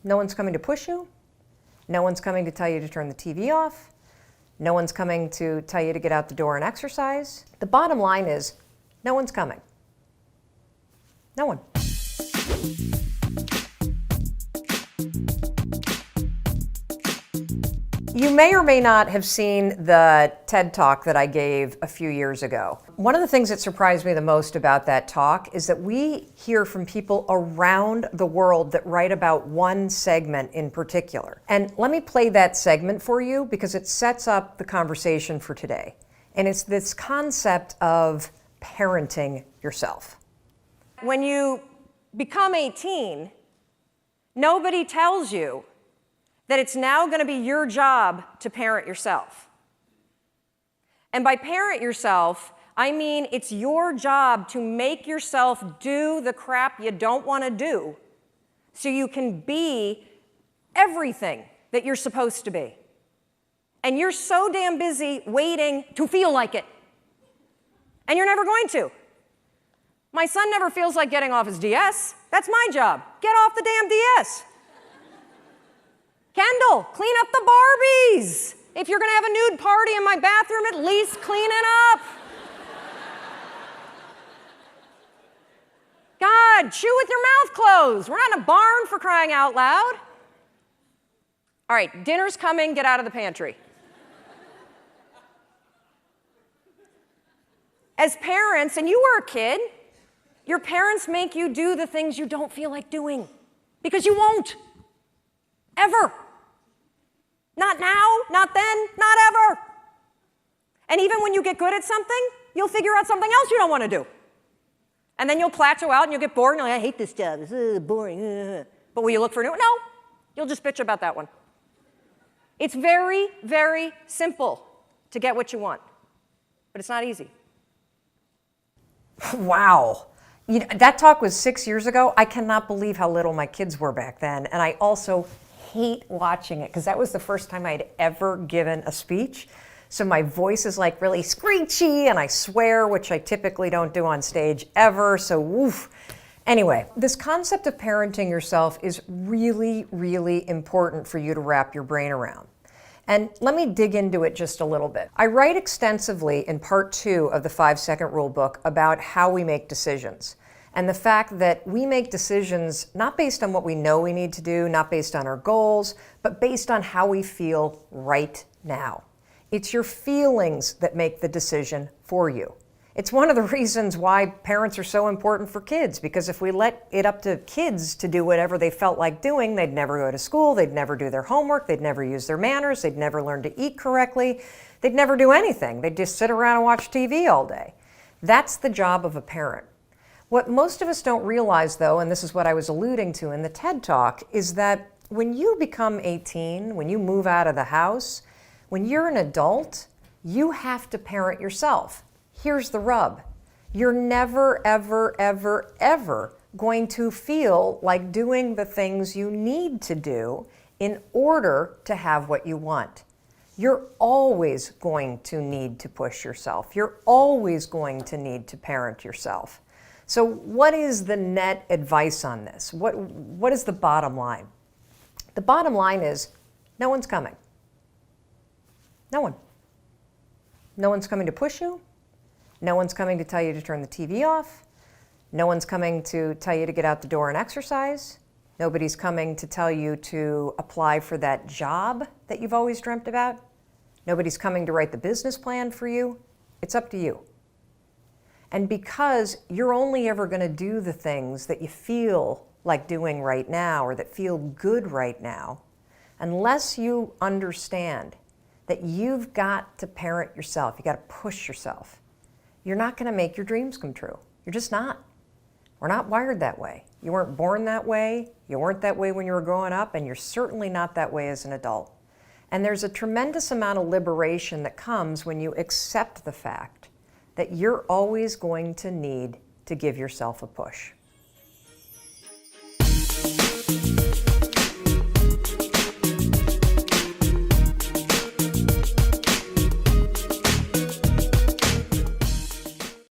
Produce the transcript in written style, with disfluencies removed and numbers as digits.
No one's coming to push you. No one's coming to tell you to turn the TV off. No one's coming to tell you to get out the door and exercise. The bottom line is, no one's coming. No one. You may or may not have seen the TED Talk that I gave a few years ago. One of the things that surprised me the most about that talk is that we hear from people around the world that write about one segment in particular. And let me play that segment for you because it sets up the conversation for today. And it's this concept of parenting yourself. When you become 18, nobody tells you that it's now going to be your job to parent yourself. And by parent yourself, I mean it's your job to make yourself do the crap you don't want to do so you can be everything that you're supposed to be. And you're so damn busy waiting to feel like it. And you're never going to. My son never feels like getting off his DS. That's my job. Get off the damn DS. Kendall, clean up the Barbies. If you're going to have a nude party in my bathroom, at least clean it up. God, chew with your mouth closed. We're not in a barn for crying out loud. All right, dinner's coming. Get out of the pantry. As parents, and you were a kid, your parents make you do the things you don't feel like doing because you won't. Ever. Not now, not then, not ever. And even when you get good at something, you'll figure out something else you don't want to do. And then you'll plateau out and you'll get bored and you're like, I hate this job, it's boring. But will you look for a new one? No, you'll just bitch about that one. It's very, very simple to get what you want, but it's not easy. Wow. You know, that talk was 6 years ago. I cannot believe how little my kids were back then. And I also hate watching it because that was the first time I'd ever given a speech. So my voice is like really screechy and I swear, which I typically don't do on stage ever. So woof. Anyway, this concept of parenting yourself is really, really important for you to wrap your brain around. And let me dig into it just a little bit. I write extensively in part 2 of the 5-second rule book about how we make decisions. And the fact that we make decisions not based on what we know we need to do, not based on our goals, but based on how we feel right now. It's your feelings that make the decision for you. It's one of the reasons why parents are so important for kids, because if we let it up to kids to do whatever they felt like doing, they'd never go to school, they'd never do their homework, they'd never use their manners, they'd never learn to eat correctly, they'd never do anything. They'd just sit around and watch TV all day. That's the job of a parent. What most of us don't realize, though, and this is what I was alluding to in the TED Talk, is that when you become 18, when you move out of the house, when you're an adult, you have to parent yourself. Here's the rub. You're never, ever, ever, ever going to feel like doing the things you need to do in order to have what you want. You're always going to need to push yourself. You're always going to need to parent yourself. So what is the net advice on this? What is the bottom line? The bottom line is no one's coming. No one. No one's coming to push you. No one's coming to tell you to turn the TV off. No one's coming to tell you to get out the door and exercise. Nobody's coming to tell you to apply for that job that you've always dreamt about. Nobody's coming to write the business plan for you. It's up to you. And because you're only ever going to do the things that you feel like doing right now or that feel good right now, unless you understand that you've got to parent yourself, you got to push yourself, you're not going to make your dreams come true. You're just not. We're not wired that way. You weren't born that way, you weren't that way when you were growing up, and you're certainly not that way as an adult. And there's a tremendous amount of liberation that comes when you accept the fact that you're always going to need to give yourself a push.